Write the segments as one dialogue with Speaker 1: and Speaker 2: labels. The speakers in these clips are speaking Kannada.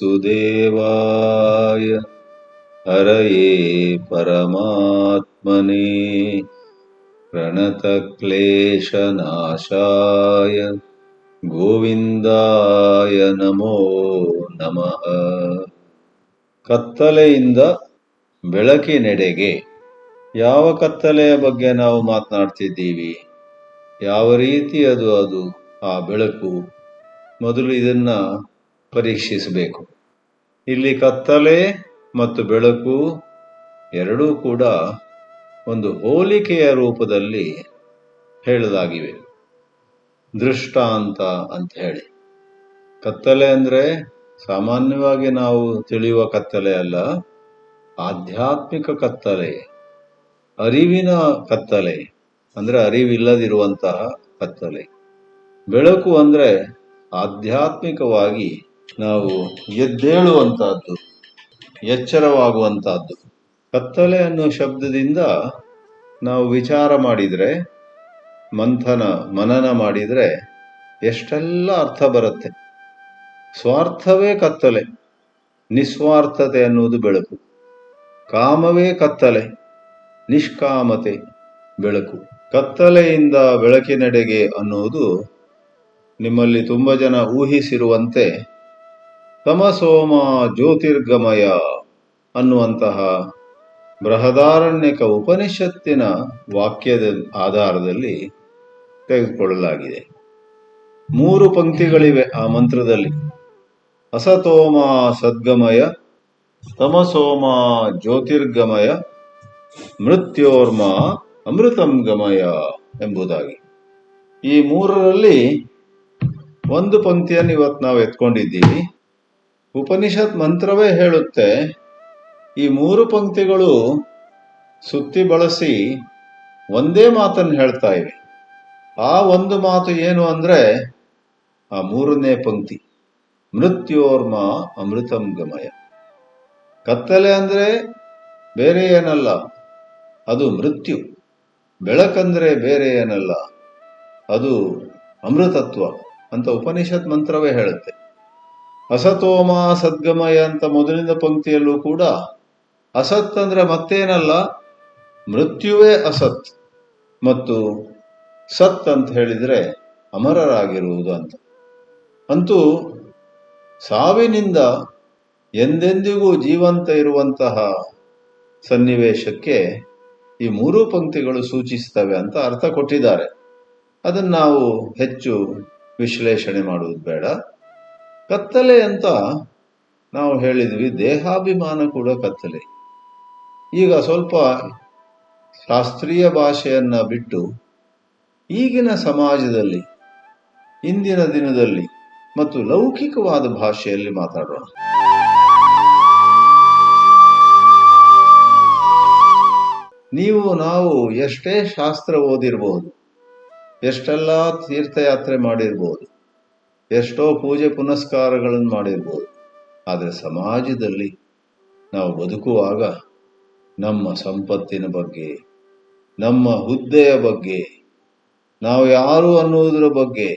Speaker 1: ವಾಸುದೇವಾಯ ಹರಯೇ ಪರಮಾತ್ಮನೇ ಪ್ರಣತಕ್ಲೇಶನಾಶಾಯ ಗೋವಿಂದಾಯ ನಮೋ ನಮಃ. ಕತ್ತಲೆಯಿಂದ ಬೆಳಕಿನೆಡೆಗೆ. ಯಾವ ಕತ್ತಲೆಯ ಬಗ್ಗೆ ನಾವು ಮಾತನಾಡ್ತಿದ್ದೀವಿ? ಯಾವ ರೀತಿ ಅದು ಆ ಬೆಳಕು? ಮೊದಲು ಇದನ್ನ ಪರೀಕ್ಷಿಸಬೇಕು. ಇಲ್ಲಿ ಕತ್ತಲೆ ಮತ್ತು ಬೆಳಕು ಎರಡೂ ಕೂಡ ಒಂದು ಹೋಲಿಕೆಯ ರೂಪದಲ್ಲಿ ಹೇಳಲಾಗಿವೆ. ದೃಷ್ಟಾಂತ ಅಂತ ಹೇಳಿ. ಕತ್ತಲೆ ಅಂದ್ರೆ ಸಾಮಾನ್ಯವಾಗಿ ನಾವು ತಿಳಿಯುವ ಕತ್ತಲೆ ಅಲ್ಲ, ಆಧ್ಯಾತ್ಮಿಕ ಕತ್ತಲೆ, ಅರಿವಿನ ಕತ್ತಲೆ, ಅಂದ್ರೆ ಅರಿವಿಲ್ಲದಿರುವಂತಹ ಕತ್ತಲೆ. ಬೆಳಕು ಅಂದ್ರೆ ಆಧ್ಯಾತ್ಮಿಕವಾಗಿ ನಾವು ಎದ್ದೇಳುವಂತಹದ್ದು, ಎಚ್ಚರವಾಗುವಂತಹದ್ದು. ಕತ್ತಲೆ ಅನ್ನೋ ಶಬ್ದದಿಂದ ನಾವು ವಿಚಾರ ಮಾಡಿದ್ರೆ, ಮನನ ಮಾಡಿದ್ರೆ ಎಷ್ಟೆಲ್ಲ ಅರ್ಥ ಬರುತ್ತೆ. ಸ್ವಾರ್ಥವೇ ಕತ್ತಲೆ, ನಿಸ್ವಾರ್ಥತೆ ಅನ್ನುವುದು ಬೆಳಕು. ಕಾಮವೇ ಕತ್ತಲೆ, ನಿಷ್ಕಾಮತೆ ಬೆಳಕು. ಕತ್ತಲೆಯಿಂದ ಬೆಳಕಿನೆಡೆಗೆ ಅನ್ನುವುದು ನಿಮ್ಮಲ್ಲಿ ತುಂಬ ಜನ ಊಹಿಸಿರುವಂತೆ ತಮಸೋಮ ಜ್ಯೋತಿರ್ಗಮಯ ಅನ್ನುವಂತಹ ಬೃಹದಾರಣ್ಯಕ ಉಪನಿಷತ್ತಿನ ವಾಕ್ಯದ ಆಧಾರದಲ್ಲಿ ತೆಗೆದುಕೊಳ್ಳಲಾಗಿದೆ. 3 ಪಂಕ್ತಿಗಳಿವೆ ಆ ಮಂತ್ರದಲ್ಲಿ. ಅಸತೋಮ ಸದ್ಗಮಯ, ತಮಸೋಮ ಜ್ಯೋತಿರ್ಗಮಯ, ಮೃತ್ಯೋರ್ಮ ಅಮೃತಂ ಗಮಯ ಎಂಬುದಾಗಿ. ಈ 3ರಲ್ಲಿ ಒಂದು ಪಂಕ್ತಿಯನ್ನು ಇವತ್ತು ನಾವು ಎತ್ಕೊಂಡಿದ್ದೀವಿ. ಉಪನಿಷತ್ ಮಂತ್ರವೇ ಹೇಳುತ್ತೆ, ಈ 3 ಪಂಕ್ತಿಗಳು ಸುತ್ತಿ ಬಳಸಿ ಒಂದೇ ಮಾತನ್ನು ಹೇಳ್ತಾ ಇವೆ. ಆ ಒಂದು ಮಾತು ಏನು ಅಂದ್ರೆ ಆ 3ನೇ ಪಂಕ್ತಿ, ಮೃತ್ಯೋರ್ಮ ಅಮೃತಂ ಗಮಯ. ಕತ್ತಲೆ ಅಂದ್ರೆ ಬೇರೆ ಏನಲ್ಲ, ಅದು ಮೃತ್ಯು. ಬೆಳಕಂದ್ರೆ ಬೇರೆ ಏನಲ್ಲ, ಅದು ಅಮೃತತ್ವ ಅಂತ ಉಪನಿಷತ್ ಮಂತ್ರವೇ ಹೇಳುತ್ತೆ. ಅಸತೋಮ ಸದ್ಗಮಯ ಅಂತ ಮೊದಲಿನ ಪಂಕ್ತಿಯಲ್ಲೂ ಕೂಡ ಅಸತ್ ಅಂದ್ರೆ ಮತ್ತೇನಲ್ಲ, ಮೃತ್ಯುವೇ ಅಸತ್, ಮತ್ತು ಸತ್ ಅಂತ ಹೇಳಿದ್ರೆ ಅಮರರಾಗಿರುವುದು ಅಂತ. ಅಂತೂ ಸಾವಿನಿಂದ ಎಂದೆಂದಿಗೂ ಜೀವಂತ ಇರುವಂತಹ ಸನ್ನಿವೇಶಕ್ಕೆ ಈ 3 ಪಂಕ್ತಿಗಳು ಸೂಚಿಸ್ತವೆ ಅಂತ ಅರ್ಥ ಕೊಟ್ಟಿದ್ದಾರೆ. ಅದನ್ನು ನಾವು ಹೆಚ್ಚು ವಿಶ್ಲೇಷಣೆ ಮಾಡುವುದು ಬೇಡ. ಕತ್ತಲೆ ಅಂತ ನಾವು ಹೇಳಿದ್ವಿ, ದೇಹಾಭಿಮಾನ ಕೂಡ ಕತ್ತಲೆ. ಈಗ ಸ್ವಲ್ಪ ಶಾಸ್ತ್ರೀಯ ಭಾಷೆಯನ್ನ ಬಿಟ್ಟು ಈಗಿನ ಸಮಾಜದಲ್ಲಿ, ಇಂದಿನ ದಿನದಲ್ಲಿ ಮತ್ತು ಲೌಕಿಕವಾದ ಭಾಷೆಯಲ್ಲಿ ಮಾತಾಡೋಣ. ನಾವು ಎಷ್ಟೇ ಶಾಸ್ತ್ರ ಓದಿರ್ಬೋದು, ಎಷ್ಟೆಲ್ಲ ತೀರ್ಥಯಾತ್ರೆ ಮಾಡಿರ್ಬೋದು, ಎಷ್ಟೋ ಪೂಜೆ ಪುನಸ್ಕಾರಗಳನ್ನು ಮಾಡಿರ್ಬೋದು, ಆದರೆ ಸಮಾಜದಲ್ಲಿ ನಾವು ಬದುಕುವಾಗ ನಮ್ಮ ಸಂಪತ್ತಿನ ಬಗ್ಗೆ, ನಮ್ಮ ಹುದ್ದೆಯ ಬಗ್ಗೆ, ನಾವು ಯಾರು ಅನ್ನುವುದರ ಬಗ್ಗೆ,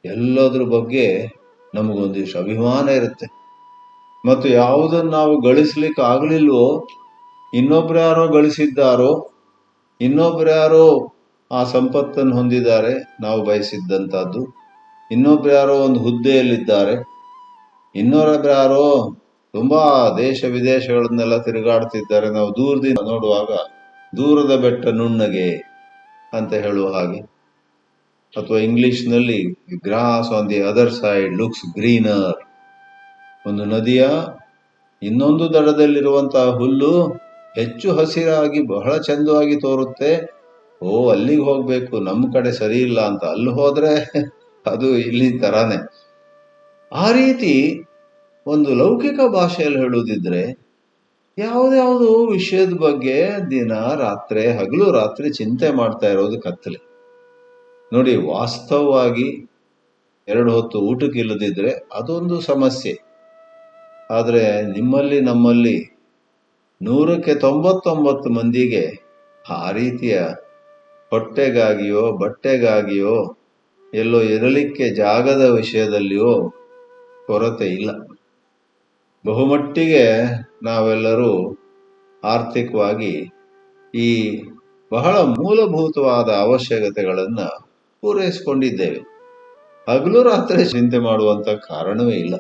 Speaker 1: ಎಲ್ಲದರ ಬಗ್ಗೆ ನಮಗೊಂದಿಷ್ಟು ಅಭಿಮಾನ ಇರುತ್ತೆ. ಮತ್ತು ಯಾವುದನ್ನು ನಾವು ಗಳಿಸ್ಲಿಕ್ಕೆ ಆಗಲಿಲ್ವೋ, ಇನ್ನೊಬ್ರು ಯಾರೋ ಗಳಿಸಿದ್ದಾರೋ, ಇನ್ನೊಬ್ರು ಯಾರೋ ಆ ಸಂಪತ್ತನ್ನು ಹೊಂದಿದ್ದಾರೆ ನಾವು ಬಯಸಿದ್ದಂಥದ್ದು, ಇನ್ನೊಬ್ರು ಯಾರೋ ಒಂದು ಹುದ್ದೆಯಲ್ಲಿದ್ದಾರೆ, ಇನ್ನೊಬ್ಬರು ಯಾರೋ ತುಂಬಾ ದೇಶ ವಿದೇಶಗಳನ್ನೆಲ್ಲ ತಿರುಗಾಡ್ತಿದ್ದಾರೆ. ನಾವು ದೂರದಿಂದ ನೋಡುವಾಗ ದೂರದ ಬೆಟ್ಟ ನುಣ್ಣಗೆ ಅಂತ ಹೇಳುವ ಹಾಗೆ, ಅಥವಾ ಇಂಗ್ಲಿಷ್ನಲ್ಲಿ grass on the other side looks greener. ಒಂದು ನದಿಯ ಇನ್ನೊಂದು ದಡದಲ್ಲಿರುವಂತಹ ಹುಲ್ಲು ಹೆಚ್ಚು ಹಸಿರಾಗಿ ಬಹಳ ಚಂದವಾಗಿ ತೋರುತ್ತೆ. ಅಲ್ಲಿಗೆ ಹೋಗ್ಬೇಕು, ನಮ್ಮ ಕಡೆ ಸರಿ ಇಲ್ಲ ಅಂತ ಅಲ್ಲಿ ಹೋದ್ರೆ ಅದು ಇಲ್ಲಿ ತರಾನೇ. ಆ ರೀತಿ ಒಂದು ಲೌಕಿಕ ಭಾಷೆಯಲ್ಲಿ ಹೇಳುವುದಿದ್ರೆ, ಯಾವುದ್ಯಾವುದು ವಿಷಯದ ಬಗ್ಗೆ ದಿನ ರಾತ್ರಿ, ಹಗಲು ರಾತ್ರಿ ಚಿಂತೆ ಮಾಡ್ತಾ ಇರೋದು ಕತ್ತಲೆ. ನೋಡಿ, ವಾಸ್ತವವಾಗಿ 2 ಹೊತ್ತು ಊಟಕ್ಕೆ ಇಲ್ಲದಿದ್ರೆ ಅದೊಂದು ಸಮಸ್ಯೆ. ಆದರೆ ನಿಮ್ಮಲ್ಲಿ ನಮ್ಮಲ್ಲಿ 100ಕ್ಕೆ 99 ಮಂದಿಗೆ ಆ ರೀತಿಯ ಹೊಟ್ಟೆಗಾಗಿಯೋ ಬಟ್ಟೆಗಾಗಿಯೋ ಎಲ್ಲೋ ಇರಲಿಕ್ಕೆ ಜಾಗದ ವಿಷಯದಲ್ಲಿಯೋ ಕೊರತೆ ಇಲ್ಲ. ಬಹುಮಟ್ಟಿಗೆ ನಾವೆಲ್ಲರೂ ಆರ್ಥಿಕವಾಗಿ ಈ ಬಹಳ ಮೂಲಭೂತವಾದ ಅವಶ್ಯಕತೆಗಳನ್ನು ಪೂರೈಸಿಕೊಂಡಿದ್ದೇವೆ. ಹಗಲು ರಾತ್ರಿ ಚಿಂತೆ ಮಾಡುವಂಥ ಕಾರಣವೇ ಇಲ್ಲ.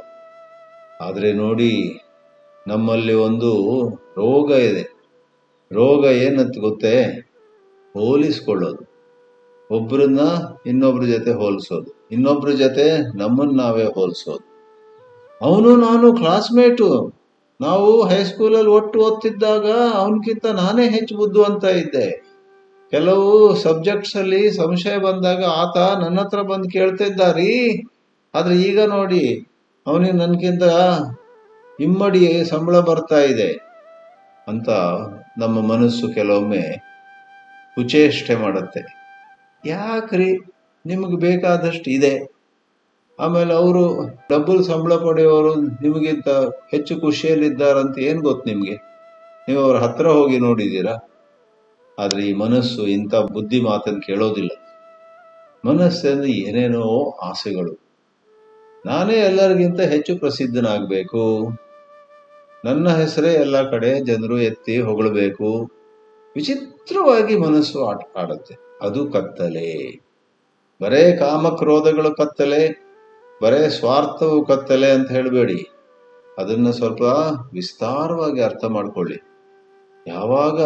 Speaker 1: ಆದರೆ ನೋಡಿ, ನಮ್ಮಲ್ಲಿ ಒಂದು ರೋಗ ಇದೆ. ರೋಗ ಏನಂತ ಗೊತ್ತೇ? ಹೋಲಿಸ್ಕೊಳ್ಳೋದು. ಒಬ್ಬರನ್ನ ಇನ್ನೊಬ್ರ ಜೊತೆ ಹೋಲಿಸೋದು, ಇನ್ನೊಬ್ರ ಜೊತೆ ನಮ್ಮನ್ನು ನಾವೇ ಹೋಲಿಸೋದು. ಅವನು ನಾನು ಕ್ಲಾಸ್ಮೇಟು, ನಾವು ಹೈಸ್ಕೂಲಲ್ಲಿ ಒಟ್ಟು ಓದ್ತಿದ್ದಾಗ ಅವನಕ್ಕಿಂತ ನಾನೇ ಹೆಚ್ಚು ಬುದ್ಧಿವಂತ ಇದ್ದೆ. ಕೆಲವು ಸಬ್ಜೆಕ್ಟ್ಸ್ ಅಲ್ಲಿ ಸಂಶಯ ಬಂದಾಗ ಆತ ನನ್ನ ಹತ್ರ ಬಂದು ಕೇಳ್ತಿದ್ದಾರೀ, ಆದ್ರೆ ಈಗ ನೋಡಿ ಅವನಿಗೆ ನನ್ಗಿಂತ ಇಮ್ಮಡಿ ಸಂಬಳ ಬರ್ತಾ ಇದೆ ಅಂತ ನಮ್ಮ ಮನಸ್ಸು ಕೆಲವೊಮ್ಮೆ ಕುಚೇಷ್ಟೆ ಮಾಡುತ್ತೆ. ಯಾಕ್ರಿ, ನಿಮಗೆ ಬೇಕಾದಷ್ಟು ಇದೆ. ಆಮೇಲೆ ಅವರು ಡಬಲ್ ಸಂಬಳ ಪಡೆಯೋರು ನಿಮಗಿಂತ ಹೆಚ್ಚು ಖುಷಿಯಲ್ಲಿದ್ದಾರಂತ ಏನು ಗೊತ್ತು ನಿಮಗೆ? ನೀವು ಅವ್ರ ಹತ್ರ ಹೋಗಿ ನೋಡಿದ್ದೀರಾ? ಆದ್ರೆ ಈ ಮನಸ್ಸು ಇಂಥ ಬುದ್ಧಿ ಮಾತನ್ನು ಕೇಳೋದಿಲ್ಲ. ಮನಸ್ಸಲ್ಲಿ ಏನೇನೋ ಆಸೆಗಳು. ನಾನೇ ಎಲ್ಲರಿಗಿಂತ ಹೆಚ್ಚು ಪ್ರಸಿದ್ಧನಾಗಬೇಕು, ನನ್ನ ಹೆಸರೇ ಎಲ್ಲ ಕಡೆ ಜನರು ಎತ್ತಿ ಹೊಗಳಬೇಕು. ವಿಚಿತ್ರವಾಗಿ ಮನಸ್ಸು ಆಟ ಆಡುತ್ತೆ. ಅದು ಕತ್ತಲೆ. ಬರೇ ಕಾಮಕ್ರೋಧಗಳು ಕತ್ತಲೆ, ಬರೇ ಸ್ವಾರ್ಥವು ಕತ್ತಲೆ ಅಂತ ಹೇಳಬೇಡಿ. ಅದನ್ನ ಸ್ವಲ್ಪ ವಿಸ್ತಾರವಾಗಿ ಅರ್ಥ ಮಾಡ್ಕೊಳ್ಳಿ. ಯಾವಾಗ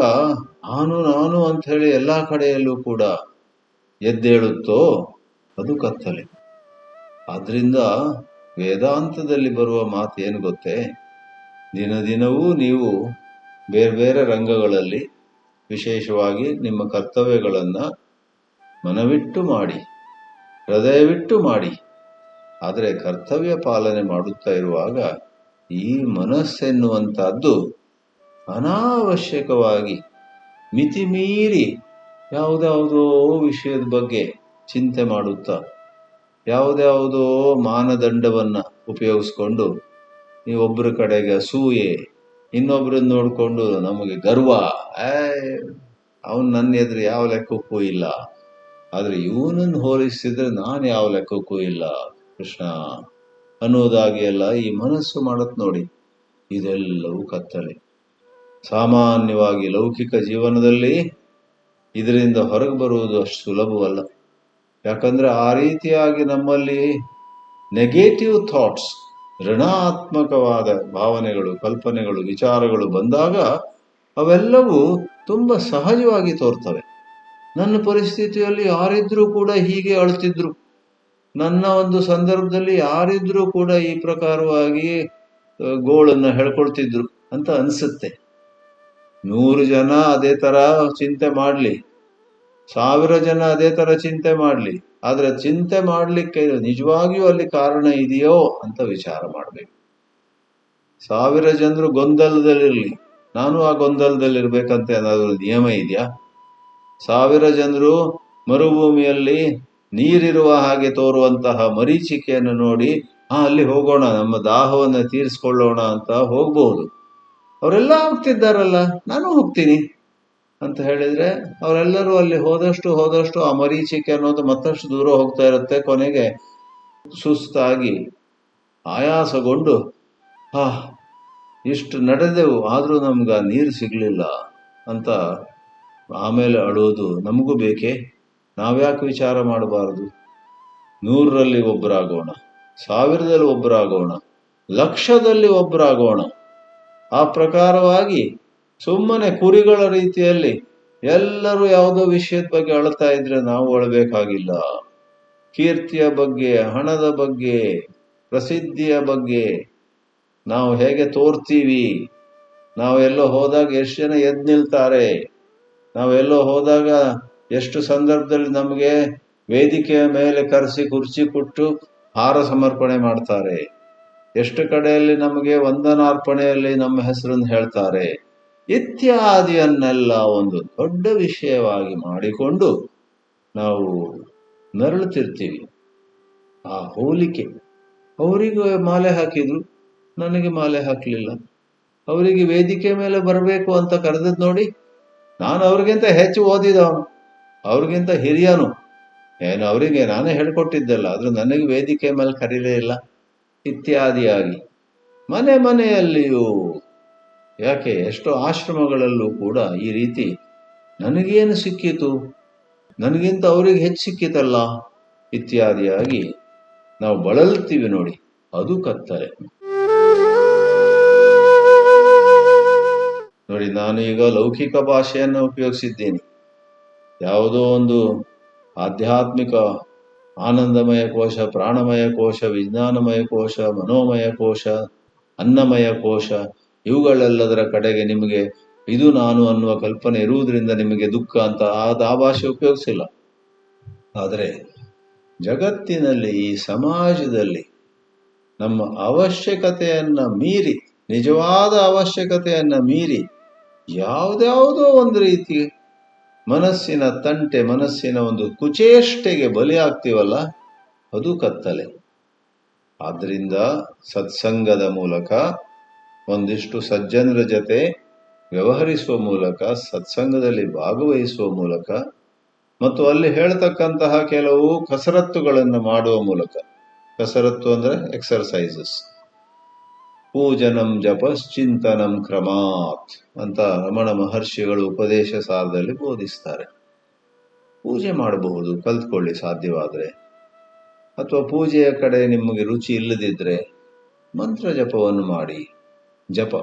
Speaker 1: ನಾನು ನಾನು ಅಂತ ಹೇಳಿ ಎಲ್ಲಾ ಕಡೆಯಲ್ಲೂ ಕೂಡ ಎದ್ದೇಳುತ್ತೋ ಅದು ಕತ್ತಲೆ. ಆದ್ರಿಂದ ವೇದಾಂತದಲ್ಲಿ ಬರುವ ಮಾತು ಏನು ಗೊತ್ತೇ? ದಿನ ದಿನವೂ ನೀವು ಬೇರೆ ಬೇರೆ ರಂಗಗಳಲ್ಲಿ ವಿಶೇಷವಾಗಿ ನಿಮ್ಮ ಕರ್ತವ್ಯಗಳನ್ನು ಮನವಿಟ್ಟು ಮಾಡಿ, ಹೃದಯವಿಟ್ಟು ಮಾಡಿ. ಆದರೆ ಕರ್ತವ್ಯ ಪಾಲನೆ ಮಾಡುತ್ತಾ ಇರುವಾಗ ಈ ಮನಸ್ಸೆನ್ನುವಂಥದ್ದು ಅನಾವಶ್ಯಕವಾಗಿ ಮಿತಿ ಮೀರಿ ಯಾವುದ್ಯಾವುದೋ ವಿಷಯದ ಬಗ್ಗೆ ಚಿಂತೆ ಮಾಡುತ್ತಾ ಯಾವುದ್ಯಾವುದೋ ಮಾನದಂಡವನ್ನ ಉಪಯೋಗಿಸ್ಕೊಂಡು ನೀವೊಬ್ಬರ ಕಡೆಗೆ ಅಸೂಯೆ, ಇನ್ನೊಬ್ಬರನ್ನ ನೋಡಿಕೊಂಡು ನಮಗೆ ಗರ್ವ, ಅವನು ನನ್ನ ಎದುರು ಯಾವ ಲೆಕ್ಕಕ್ಕೂ ಇಲ್ಲ, ಆದ್ರೆ ಇವನನ್ನು ಹೋಲಿಸಿದ್ರೆ ನಾನು ಯಾವ ಲೆಕ್ಕಕ್ಕೂ ಇಲ್ಲ ಕೃಷ್ಣ ಅನ್ನೋದಾಗಿ ಎಲ್ಲ ಈ ಮನಸ್ಸು ಮಾಡತ್ ನೋಡಿ. ಇದೆಲ್ಲವೂ ಕತ್ತಲೆ. ಸಾಮಾನ್ಯವಾಗಿ ಲೌಕಿಕ ಜೀವನದಲ್ಲಿ ಇದರಿಂದ ಹೊರಗೆ ಬರುವುದು ಅಷ್ಟು ಸುಲಭವಲ್ಲ. ಯಾಕಂದ್ರೆ ಆ ರೀತಿಯಾಗಿ ನಮ್ಮಲ್ಲಿ ನೆಗೆಟಿವ್ ಥಾಟ್ಸ್, ಋಣಾತ್ಮಕವಾದ ಭಾವನೆಗಳು, ಕಲ್ಪನೆಗಳು, ವಿಚಾರಗಳು ಬಂದಾಗ ಅವೆಲ್ಲವೂ ತುಂಬ ಸಹಜವಾಗಿ ತೋರ್ತವೆ. ನನ್ನ ಪರಿಸ್ಥಿತಿಯಲ್ಲಿ ಯಾರಿದ್ರೂ ಕೂಡ ಹೀಗೆ ಅಳ್ತಿದ್ರು, ನನ್ನ ಒಂದು ಸಂದರ್ಭದಲ್ಲಿ ಯಾರಿದ್ರೂ ಕೂಡ ಈ ಪ್ರಕಾರವಾಗಿ ಗೋಳನ್ನು ಹೇಳ್ಕೊಳ್ತಿದ್ರು ಅಂತ ಅನ್ಸುತ್ತೆ. 100 ಜನ ಅದೇ ತರ ಚಿಂತೆ ಮಾಡ್ಲಿ, 1000 ಜನ ಅದೇ ತರ ಚಿಂತೆ ಮಾಡ್ಲಿ, ಆದ್ರೆ ಚಿಂತೆ ಮಾಡ್ಲಿಕ್ಕೆ ನಿಜವಾಗಿಯೂ ಅಲ್ಲಿ ಕಾರಣ ಇದೆಯೋ ಅಂತ ವಿಚಾರ ಮಾಡ್ಬೇಕು. 1000 ಜನರು ಗೊಂದಲದಲ್ಲಿರ್ಲಿ, ನಾನು ಆ ಗೊಂದಲದಲ್ಲಿರ್ಬೇಕಂತ ಏನಾದ್ರು ನಿಯಮ ಇದೆಯಾ? 1000 ಜನರು ಮರುಭೂಮಿಯಲ್ಲಿ ನೀರಿರುವ ಹಾಗೆ ತೋರುವಂತಹ ಮರೀಚಿಕೆಯನ್ನು ನೋಡಿ ಅಲ್ಲಿ ಹೋಗೋಣ, ನಮ್ಮ ದಾಹವನ್ನು ತೀರಿಸ್ಕೊಳ್ಳೋಣ ಅಂತ ಹೋಗ್ಬಹುದು. ಅವರೆಲ್ಲ ಹೋಗ್ತಿದ್ದಾರಲ್ಲ, ನಾನು ಹೋಗ್ತೀನಿ ಅಂತ ಹೇಳಿದ್ರೆ ಅವರೆಲ್ಲರೂ ಅಲ್ಲಿ ಹೋದಷ್ಟು ಆ ಮರೀಚಿಕೆ ಅನ್ನೋದು ಮತ್ತಷ್ಟು ದೂರ ಹೋಗ್ತಾ ಇರುತ್ತೆ. ಕೊನೆಗೆ ಸುಸ್ತಾಗಿ ಆಯಾಸಗೊಂಡು ಇಷ್ಟು ನಡೆದೆವು ಆದ್ರೂ ನಮ್ಗೆ ನೀರು ಸಿಗ್ಲಿಲ್ಲ ಅಂತ ಆಮೇಲೆ ಅಳೋದು ನಮಗೂ ಬೇಕೇ? ನಾವ್ಯಾಕೆ ವಿಚಾರ ಮಾಡಬಾರದು? 100ರಲ್ಲಿ ಒಬ್ಬರಾಗೋಣ, 1000ದಲ್ಲಿ ಒಬ್ಬರಾಗೋಣ, 1,00,000ದಲ್ಲಿ ಒಬ್ಬರಾಗೋಣ. ಆ ಪ್ರಕಾರವಾಗಿ ಸುಮ್ಮನೆ ಕುರಿಗಳ ರೀತಿಯಲ್ಲಿ ಎಲ್ಲರೂ ಯಾವುದೋ ವಿಷಯದ ಬಗ್ಗೆ ಅಳ್ತಾ ಇದ್ರೆ ನಾವು ಅಳಬೇಕಾಗಿಲ್ಲ. ಕೀರ್ತಿಯ ಬಗ್ಗೆ, ಹಣದ ಬಗ್ಗೆ, ಪ್ರಸಿದ್ಧಿಯ ಬಗ್ಗೆ, ನಾವು ಹೇಗೆ ತೋರ್ತೀವಿ, ನಾವೆಲ್ಲೋ ಹೋದಾಗ ಎಷ್ಟು ಜನ ಎದ್ದು ನಿಲ್ತಾರೆ, ನಾವೆಲ್ಲೋ ಹೋದಾಗ ಎಷ್ಟು ಸಂದರ್ಭದಲ್ಲಿ ನಮಗೆ ವೇದಿಕೆಯ ಮೇಲೆ ಕರೆಸಿ ಕುರ್ಚಿ ಕೊಟ್ಟು ಹಾರ ಸಮರ್ಪಣೆ ಮಾಡ್ತಾರೆ, ಎಷ್ಟು ಕಡೆಯಲ್ಲಿ ನಮಗೆ ವಂದನಾರ್ಪಣೆಯಲ್ಲಿ ನಮ್ಮ ಹೆಸರನ್ನು ಹೇಳ್ತಾರೆ, ಇತ್ಯಾದಿಯನ್ನೆಲ್ಲ ಒಂದು ದೊಡ್ಡ ವಿಷಯವಾಗಿ ಮಾಡಿಕೊಂಡು ನಾವು ನರಳುತ್ತಿರ್ತೀವಿ. ಆ ಹೋಲಿಕೆ, ಅವರಿಗೆ ಮಾಲೆ ಹಾಕಿದ್ರು, ನನಗೆ ಮಾಲೆ ಹಾಕಲಿಲ್ಲ. ಅವರಿಗೆ ವೇದಿಕೆ ಮೇಲೆ ಬರಬೇಕು ಅಂತ ಕರೆದದ್ ನೋಡಿ, ನಾನು ಅವ್ರಿಗಿಂತ ಹೆಚ್ಚು ಓದಿದವನು, ಅವ್ರಿಗಿಂತ ಹಿರಿಯನು, ಏನು ಅವರಿಗೆ ನಾನೇ ಹೇಳ್ಕೊಟ್ಟಿದ್ದಲ್ಲ, ಆದ್ರೆ ನನಗೆ ವೇದಿಕೆ ಮೇಲೆ ಕರೀಲೇ ಇಲ್ಲ. ಇತ್ಯಾದಿಯಾಗಿ ಮನೆ ಮನೆಯಲ್ಲಿಯೂ, ಯಾಕೆ ಎಷ್ಟೋ ಆಶ್ರಮಗಳಲ್ಲೂ ಕೂಡ ಈ ರೀತಿ ನನಗೇನು ಸಿಕ್ಕಿತು, ನನಗಿಂತ ಅವ್ರಿಗೆ ಹೆಚ್ಚು ಸಿಕ್ಕಿತಲ್ಲ ಇತ್ಯಾದಿಯಾಗಿ ನಾವು ಬಳಲ್ತೀವಿ ನೋಡಿ, ಅದು ಕತ್ತಲೆ. ನೋಡಿ, ನಾನು ಈಗ ಲೌಕಿಕ ಭಾಷೆಯನ್ನು ಉಪಯೋಗಿಸಿದ್ದೇನೆ. ಯಾವುದೋ ಒಂದು ಆಧ್ಯಾತ್ಮಿಕ ಆನಂದಮಯ ಕೋಶ, ಪ್ರಾಣಮಯ ಕೋಶ, ವಿಜ್ಞಾನಮಯ ಕೋಶ, ಮನೋಮಯ ಕೋಶ, ಅನ್ನಮಯ ಕೋಶ, ಇವುಗಳೆಲ್ಲದರ ಕಡೆಗೆ ನಿಮಗೆ ಇದು ನಾನು ಅನ್ನುವ ಕಲ್ಪನೆ ಇರುವುದರಿಂದ ನಿಮಗೆ ದುಃಖ ಅಂತ ಆ ಭಾಷೆ ಉಪಯೋಗಿಸಿಲ್ಲ. ಆದರೆ ಜಗತ್ತಿನಲ್ಲಿ, ಈ ಸಮಾಜದಲ್ಲಿ ನಮ್ಮ ಅವಶ್ಯಕತೆಯನ್ನ ಮೀರಿ, ನಿಜವಾದ ಅವಶ್ಯಕತೆಯನ್ನ ಮೀರಿ ಯಾವುದ್ಯಾವುದೋ ಒಂದು ರೀತಿ ಮನಸ್ಸಿನ ತಂಟೆ, ಮನಸ್ಸಿನ ಒಂದು ಕುಚೇಷ್ಟೆಗೆ ಬಲಿಯಾಗ್ತೀವಲ್ಲ, ಅದು ಕತ್ತಲೆ. ಆದ್ದರಿಂದ ಸತ್ಸಂಗದ ಮೂಲಕ, ಒಂದಿಷ್ಟು ಸಜ್ಜನರ ಜೊತೆ ವ್ಯವಹರಿಸುವ ಮೂಲಕ, ಸತ್ಸಂಗದಲ್ಲಿ ಭಾಗವಹಿಸುವ ಮೂಲಕ, ಮತ್ತು ಅಲ್ಲಿ ಹೇಳ್ತಕ್ಕಂತಹ ಕೆಲವು ಕಸರತ್ತುಗಳನ್ನು ಮಾಡುವ ಮೂಲಕ, ಕಸರತ್ತು ಅಂದರೆ ಎಕ್ಸರ್ಸೈಸಸ್, ಪೂಜನಂ ಜಪಶ್ಚಿಂತನಂ ಕ್ರಮಾತ್ ಅಂತ ರಮಣ ಮಹರ್ಷಿಗಳು ಉಪದೇಶ ಸಾರದಲ್ಲಿ ಬೋಧಿಸ್ತಾರೆ. ಪೂಜೆ ಮಾಡಬಹುದು ಕಲ್ತ್ಕೊಳ್ಳಿ ಸಾಧ್ಯವಾದರೆ, ಅಥವಾ ಪೂಜೆಯ ಕಡೆ ನಿಮಗೆ ರುಚಿ ಇಲ್ಲದಿದ್ದರೆ ಮಂತ್ರ ಜಪವನ್ನು ಮಾಡಿ, ಜಪ,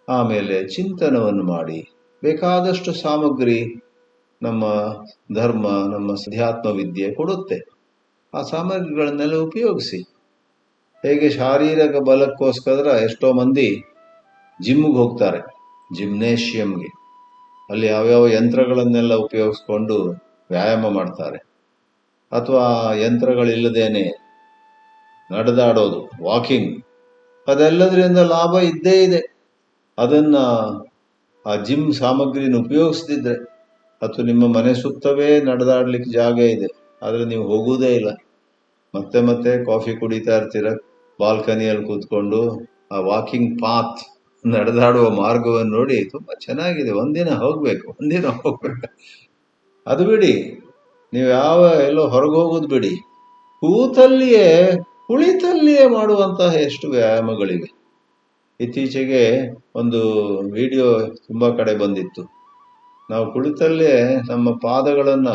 Speaker 1: ಆಮೇಲೆ ಚಿಂತನವನ್ನು ಮಾಡಿ. ಬೇಕಾದಷ್ಟು ಸಾಮಗ್ರಿ ನಮ್ಮ ಧರ್ಮ, ನಮ್ಮ ಅಧ್ಯಾತ್ಮ ವಿದ್ಯೆ ಕೊಡುತ್ತೆ. ಆ ಸಾಮಗ್ರಿಗಳನ್ನೆಲ್ಲ ಉಪಯೋಗಿಸಿ. ಹೇಗೆ ಶಾರೀರಿಕ ಬಲಕ್ಕೋಸ್ಕರ ಎಷ್ಟೋ ಮಂದಿ ಜಿಮ್ಗೆ ಹೋಗ್ತಾರೆ, ಜಿಮ್ನೇಷಿಯಂಗೆ. ಅಲ್ಲಿ ಯಾವ್ಯಾವ ಯಂತ್ರಗಳನ್ನೆಲ್ಲ ಉಪಯೋಗಿಸ್ಕೊಂಡು ವ್ಯಾಯಾಮ ಮಾಡ್ತಾರೆ. ಅಥವಾ ಯಂತ್ರಗಳಿಲ್ಲದೇನೆ ನಡೆದಾಡೋದು, ವಾಕಿಂಗ್, ಅದೆಲ್ಲದರಿಂದ ಲಾಭ ಇದ್ದೇ ಇದೆ. ಅದನ್ನ ಆ ಜಿಮ್ ಸಾಮಗ್ರಿನ ಉಪಯೋಗಿಸ್ದಿದ್ರೆ, ಅಥವಾ ನಿಮ್ಮ ಮನೆ ಸುತ್ತವೇ ನಡೆದಾಡ್ಲಿಕ್ಕೆ ಜಾಗ ಇದೆ, ಆದರೆ ನೀವು ಹೋಗುವುದೇ ಇಲ್ಲ, ಮತ್ತೆ ಮತ್ತೆ ಕಾಫಿ ಕುಡಿತಾ ಇರ್ತೀರ, ಬಾಲ್ಕನಿಯಲ್ಲಿ ಕೂತ್ಕೊಂಡು ಆ ವಾಕಿಂಗ್ ಪಾತ್, ನಡೆದಾಡುವ ಮಾರ್ಗವನ್ನು ನೋಡಿ ತುಂಬಾ ಚೆನ್ನಾಗಿದೆ, ಒಂದಿನ ಹೋಗ್ಬೇಕು. ಅದು ಬಿಡಿ, ನೀವು ಎಲ್ಲೋ ಹೊರಗೆ ಹೋಗೋದು ಬಿಡಿ, ಕುಳಿತಲ್ಲಿಯೇ ಮಾಡುವಂತಹ ಎಷ್ಟು ವ್ಯಾಯಾಮಗಳಿವೆ. ಇತ್ತೀಚೆಗೆ ಒಂದು ವಿಡಿಯೋ ತುಂಬಾ ಕಡೆ ಬಂದಿತ್ತು. ನಾವು ಕುಳಿತಲ್ಲೇ ನಮ್ಮ ಪಾದಗಳನ್ನ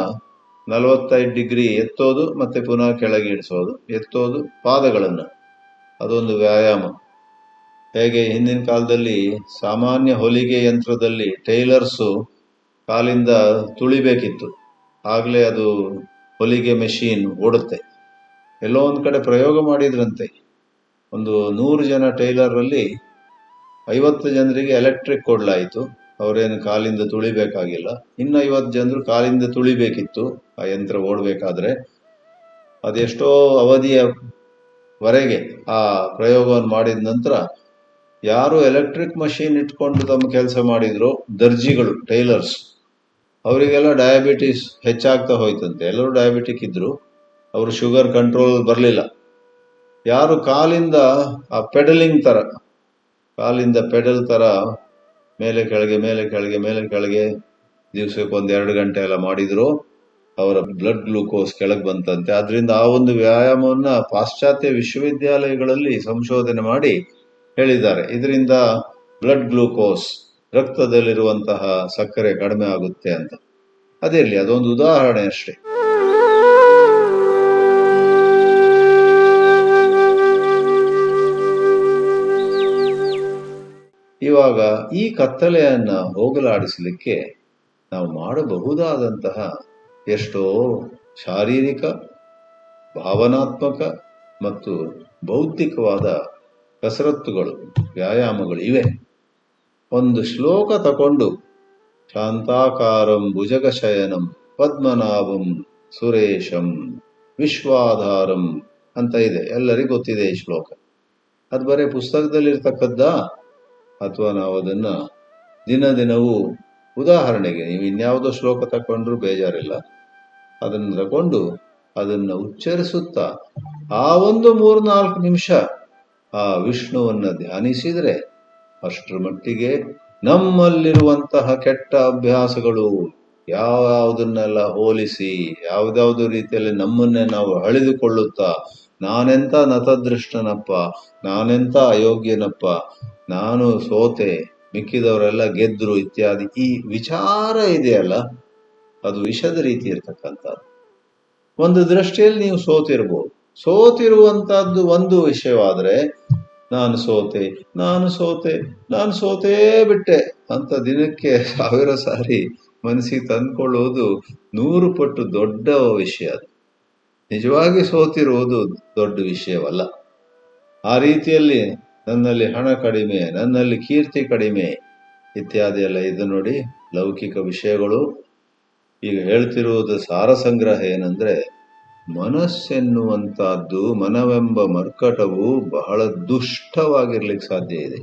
Speaker 1: 45 ಡಿಗ್ರಿ ಎತ್ತೋದು, ಮತ್ತೆ ಪುನಃ ಕೆಳಗೆ ಇಳಿಸೋದು, ಎತ್ತೋದು ಪಾದಗಳನ್ನ, ಅದೊಂದು ವ್ಯಾಯಾಮ. ಹೇಗೆ ಹಿಂದಿನ ಕಾಲದಲ್ಲಿ ಸಾಮಾನ್ಯ ಹೊಲಿಗೆ ಯಂತ್ರದಲ್ಲಿ ಟೈಲರ್ಸು ಕಾಲಿಂದ ತುಳಿಬೇಕಿತ್ತು, ಆಗ್ಲೇ ಅದು ಹೊಲಿಗೆ ಮೆಷಿನ್ ಓಡುತ್ತೆ. ಎಲ್ಲೋ ಒಂದು ಕಡೆ ಪ್ರಯೋಗ ಮಾಡಿದ್ರಂತೆ. ಒಂದು 100 ಜನ ಟೈಲರಲ್ಲಿ 50 ಜನರಿಗೆ ಎಲೆಕ್ಟ್ರಿಕ್ ಕೊಡ್ಲಾಯಿತು, ಅವರೇನು ಕಾಲಿಂದ ತುಳಿಬೇಕಾಗಿಲ್ಲ. ಇನ್ನು 50 ಜನರು ಕಾಲಿಂದ ತುಳಿಬೇಕಿತ್ತು ಆ ಯಂತ್ರ ಓಡಬೇಕಾದ್ರೆ. ಅದೆಷ್ಟೋ ಅವಧಿಯವರೆಗೆ ಆ ಪ್ರಯೋಗವನ್ನು ಮಾಡಿದ ನಂತರ ಯಾರು ಎಲೆಕ್ಟ್ರಿಕ್ ಮಷೀನ್ ಇಟ್ಕೊಂಡು ತಮ್ಮ ಕೆಲಸ ಮಾಡಿದ್ರು, ದರ್ಜಿಗಳು, ಟೈಲರ್ಸ್, ಅವರಿಗೆಲ್ಲ ಡಯಾಬಿಟಿಸ್ ಹೆಚ್ಚಾಗ್ತಾ ಹೋಯ್ತಂತೆ. ಎಲ್ಲರೂ ಡಯಾಬಿಟಿಕ್ ಇದ್ರು, ಅವರು ಶುಗರ್ ಕಂಟ್ರೋಲ್ ಬರಲಿಲ್ಲ. ಯಾರು ಕಾಲಿಂದ ಆ ಪೆಡಲಿಂಗ್ ತರ, ಕಾಲಿಂದ ಪೆಡಲ್ ತರ ಮೇಲೆ ಕೆಳಗೆ ಮೇಲೆ ಕೆಳಗೆ ಮೇಲೆ ಕೆಳಗೆ ದಿವಸಕ್ಕೆ 1-2 ಗಂಟೆ ಎಲ್ಲ ಮಾಡಿದ್ರು, ಅವರ ಬ್ಲಡ್ ಗ್ಲೂಕೋಸ್ ಕೆಳಗೆ ಬಂತಂತೆ. ಆದ್ರಿಂದ ಆ ಒಂದು ವ್ಯಾಯಾಮವನ್ನ ಪಾಶ್ಚಾತ್ಯ ವಿಶ್ವವಿದ್ಯಾಲಯಗಳಲ್ಲಿ ಸಂಶೋಧನೆ ಮಾಡಿ ಹೇಳಿದ್ದಾರೆ, ಇದರಿಂದ ಬ್ಲಡ್ ಗ್ಲೂಕೋಸ್, ರಕ್ತದಲ್ಲಿರುವಂತಹ ಸಕ್ಕರೆ ಕಡಿಮೆ ಆಗುತ್ತೆ ಅಂತ. ಅದಿರಲಿ, ಅದೊಂದು ಉದಾಹರಣೆ ಅಷ್ಟೇ. ಇವಾಗ ಈ ಕತ್ತಲೆಯನ್ನ ಹೋಗಲಾಡಿಸಲಿಕ್ಕೆ ನಾವು ಮಾಡಬಹುದಾದಂತಹ ಎಷ್ಟೋ ಶಾರೀರಿಕ, ಭಾವನಾತ್ಮಕ ಮತ್ತು ಬೌದ್ಧಿಕವಾದ ಕಸರತ್ತುಗಳು, ವ್ಯಾಯಾಮಗಳು ಇವೆ. ಒಂದು ಶ್ಲೋಕ ತಕೊಂಡು, ಶಾಂತಾಕಾರಂ ಭುಜಗಶಯನಂ ಪದ್ಮನಾಭಂ ಸುರೇಶಂ ವಿಶ್ವಾಧಾರಂ ಅಂತ ಇದೆ, ಎಲ್ಲರಿಗೂ ಗೊತ್ತಿದೆ ಈ ಶ್ಲೋಕ. ಅದು ಬರೀ ಪುಸ್ತಕದಲ್ಲಿರ್ತಕ್ಕದ್ದ, ಅಥವಾ ನಾವು ಅದನ್ನ ದಿನವೂ, ಉದಾಹರಣೆಗೆ ನೀವು ಇನ್ಯಾವುದೋ ಶ್ಲೋಕ ತಕೊಂಡ್ರು ಬೇಜಾರಿಲ್ಲ, ಅದನ್ನು ತಕೊಂಡು ಅದನ್ನ ಉಚ್ಚರಿಸುತ್ತಾ ಆ ಒಂದು 3-4 ನಿಮಿಷ ಆ ವಿಷ್ಣುವನ್ನ ಧ್ಯಾನಿಸಿದ್ರೆ, ಅಷ್ಟರ ಮಟ್ಟಿಗೆ ನಮ್ಮಲ್ಲಿರುವಂತಹ ಕೆಟ್ಟ ಅಭ್ಯಾಸಗಳು ಯಾವುದನ್ನೆಲ್ಲ ಹೋಲಿಸಿ, ಯಾವುದಾವುದು ರೀತಿಯಲ್ಲಿ ನಮ್ಮನ್ನೇ ನಾವು ಅಳೆದುಕೊಳ್ಳುತ್ತಾ ನಾನೆಂತ ನತದೃಷ್ಟನಪ್ಪ, ನಾನೆಂತ ಅಯೋಗ್ಯನಪ್ಪ, ನಾನು ಸೋತೆ, ಮಿಕ್ಕಿದವರೆಲ್ಲ ಗೆದ್ರು ಇತ್ಯಾದಿ ಈ ವಿಚಾರ ಇದೆಯಲ್ಲ, ಅದು ವಿಷದ ರೀತಿ ಇರ್ತಕ್ಕಂಥದ್ದು. ಒಂದು ದೃಷ್ಟಿಯಲ್ಲಿ ನೀವು ಸೋತಿರ್ಬೋದು. ಸೋತಿರುವಂತಹದ್ದು ಒಂದು ವಿಷಯವಾದ್ರೆ, ನಾನು ಸೋತೆ, ನಾನು ಸೋತೆ, ನಾನು ಸೋತೇ ಬಿಟ್ಟೆ ಅಂತ ದಿನಕ್ಕೆ 1000 ಸಾರಿ ಮನಸ್ಸಿಗೆ ತಂದ್ಕೊಳ್ಳುವುದು 100 ಪಟ್ಟು ದೊಡ್ಡ ವಿಷಯ. ಅದು ನಿಜವಾಗಿ ಸೋತಿರುವುದು ದೊಡ್ಡ ವಿಷಯವಲ್ಲ. ಆ ರೀತಿಯಲ್ಲಿ ನನ್ನಲ್ಲಿ ಹಣ ಕಡಿಮೆ, ನನ್ನಲ್ಲಿ ಕೀರ್ತಿ ಕಡಿಮೆ ಇತ್ಯಾದಿ ಎಲ್ಲ ಇದು ನೋಡಿ ಲೌಕಿಕ ವಿಷಯಗಳು. ಈಗ ಹೇಳ್ತಿರುವುದು ಸಾರ ಸಂಗ್ರಹ ಏನಂದ್ರೆ, ಮನಸ್ಸೆನ್ನುವಂತಹದ್ದು, ಮನವೆಂಬ ಮರ್ಕಟವು ಬಹಳ ದುಷ್ಟವಾಗಿರ್ಲಿಕ್ಕೆ ಸಾಧ್ಯ ಇದೆ.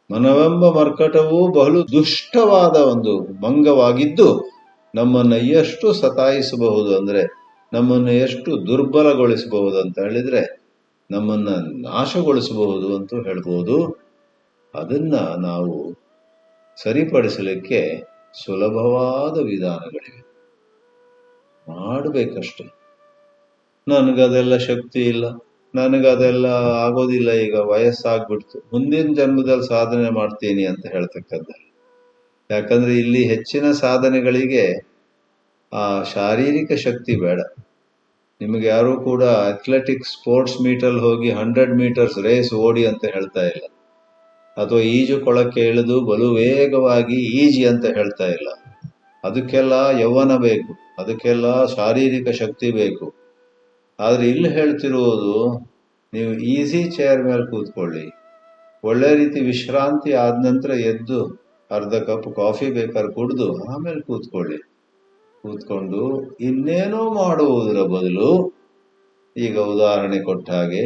Speaker 1: ಮನವೆಂಬ ಮರ್ಕಟವು ಬಹಳ ದುಷ್ಟವಾದ ಒಂದು ಮಂಗವಾಗಿದ್ದು ನಮ್ಮನ್ನು ಎಷ್ಟು ಸತಾಯಿಸಬಹುದು ಅಂದ್ರೆ, ನಮ್ಮನ್ನು ಎಷ್ಟು ದುರ್ಬಲಗೊಳಿಸಬಹುದು ಅಂತ ಹೇಳಿದ್ರೆ, ನಮ್ಮನ್ನ ನಾಶಗೊಳಿಸಬಹುದು ಅಂತ ಹೇಳ್ಬೋದು. ಅದನ್ನ ನಾವು ಸರಿಪಡಿಸಲಿಕ್ಕೆ ಸುಲಭವಾದ ವಿಧಾನಗಳಿವೆ, ಮಾಡಬೇಕಷ್ಟೆ. ನನಗದೆಲ್ಲ ಶಕ್ತಿ ಇಲ್ಲ, ನನಗದೆಲ್ಲ ಆಗೋದಿಲ್ಲ, ಈಗ ವಯಸ್ಸಾಗ್ಬಿಡ್ತು, ಮುಂದಿನ ಜನ್ಮದಲ್ಲಿ ಸಾಧನೆ ಮಾಡ್ತೀನಿ ಅಂತ ಹೇಳ್ತಕ್ಕಂಥ. ಯಾಕಂದ್ರೆ ಇಲ್ಲಿ ಹೆಚ್ಚಿನ ಸಾಧನೆಗಳಿಗೆ ಆ ಶಾರೀರಿಕ ಶಕ್ತಿ ಬೇಡ. ನಿಮಗೆ ಯಾರು ಕೂಡ ಅಥ್ಲೆಟಿಕ್ಸ್ ಸ್ಪೋರ್ಟ್ಸ್ ಮೀಟಲ್ಲಿ ಹೋಗಿ 100 ಮೀಟರ್ಸ್ ರೇಸ್ ಓಡಿ ಅಂತ ಹೇಳ್ತಾ ಇಲ್ಲ, ಅಥವಾ ಈಜು ಕೊಳಕ್ಕೆ ಇಳಿದು ಬಲು ವೇಗವಾಗಿ ಈಜಿ ಅಂತ ಹೇಳ್ತಾ ಇಲ್ಲ. ಅದಕ್ಕೆಲ್ಲ ಯೌವನ ಬೇಕು, ಅದಕ್ಕೆಲ್ಲ ಶಾರೀರಿಕ ಶಕ್ತಿ ಬೇಕು. ಆದ್ರೆ ಇಲ್ಲಿ ಹೇಳ್ತಿರುವುದು, ನೀವು ಈಸಿ ಚೇರ್ ಮೇಲೆ ಕೂತ್ಕೊಳ್ಳಿ, ಒಳ್ಳೆ ರೀತಿ ವಿಶ್ರಾಂತಿ ಆದ ನಂತರ ಎದ್ದು ಅರ್ಧ ಕಪ್ ಕಾಫಿ ಬೇಕಾದ್ರೆ ಕುಡಿದು ಆಮೇಲೆ ಕೂತ್ಕೊಂಡು ಇನ್ನೇನೋ ಮಾಡುವುದರ ಬದಲು, ಈಗ ಉದಾಹರಣೆ ಕೊಟ್ಟ ಹಾಗೆ,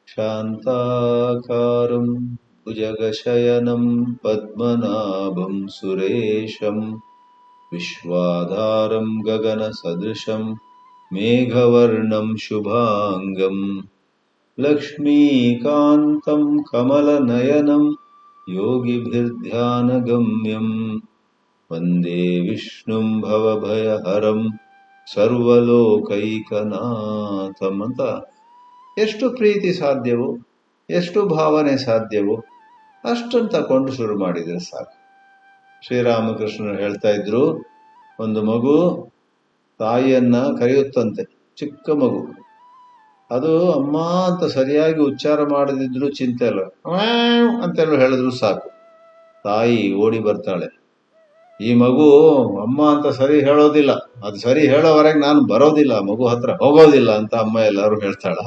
Speaker 1: ಶಾಂತಾಕಾರಂ ಭುಜಗಶಯನಂ ಪದ್ಮನಾಭಂ ಸುರೇಶಂ ವಿಶ್ವಾಧಾರಂ ಗಗನ ಸದೃಶಂ ಮೇಘವರ್ಣಂ ಶುಭಾಂಗಂ ಲಕ್ಷ್ಮೀಕಾಂತಂ ಕಮಲನಯನಂ ಯೋಗಿಭಿರ್ಧ್ಯಾನಗಮ್ಯಂ ವಂದೇ ವಿಷ್ಣುಂ ಭವಭಯಹರಂ ಸರ್ವಲೋಕೈಕನಾಥಂ ಅಂತ ಎಷ್ಟು ಪ್ರೀತಿ ಸಾಧ್ಯವೋ, ಎಷ್ಟು ಭಾವನೆ ಸಾಧ್ಯವೋ ಅಷ್ಟನ್ನು ತಕೊಂಡು ಶುರು ಮಾಡಿದರೆ ಸಾಕು. ಶ್ರೀರಾಮಕೃಷ್ಣರು ಹೇಳ್ತಾ ಇದ್ರು, ಒಂದು ಮಗು ತಾಯಿಯನ್ನ ಕರೆಯುತ್ತಂತೆ, ಚಿಕ್ಕ ಮಗು. ಅದು ಅಮ್ಮ ಅಂತ ಸರಿಯಾಗಿ ಉಚ್ಚಾರ ಮಾಡದಿದ್ರು ಚಿಂತೆ ಇಲ್ಲ, ಅಂತೆಲ್ಲ ಹೇಳಿದ್ರು ಸಾಕು, ತಾಯಿ ಓಡಿ ಬರ್ತಾಳೆ. ಈ ಮಗು ಅಮ್ಮ ಅಂತ ಸರಿ ಹೇಳೋದಿಲ್ಲ, ಅದು ಸರಿ ಹೇಳೋವರೆಗೆ ನಾನು ಬರೋದಿಲ್ಲ, ಮಗು ಹತ್ರ ಹೋಗೋದಿಲ್ಲ ಅಂತ ಅಮ್ಮ ಎಲ್ಲರೂ ಹೇಳ್ತಾಳ.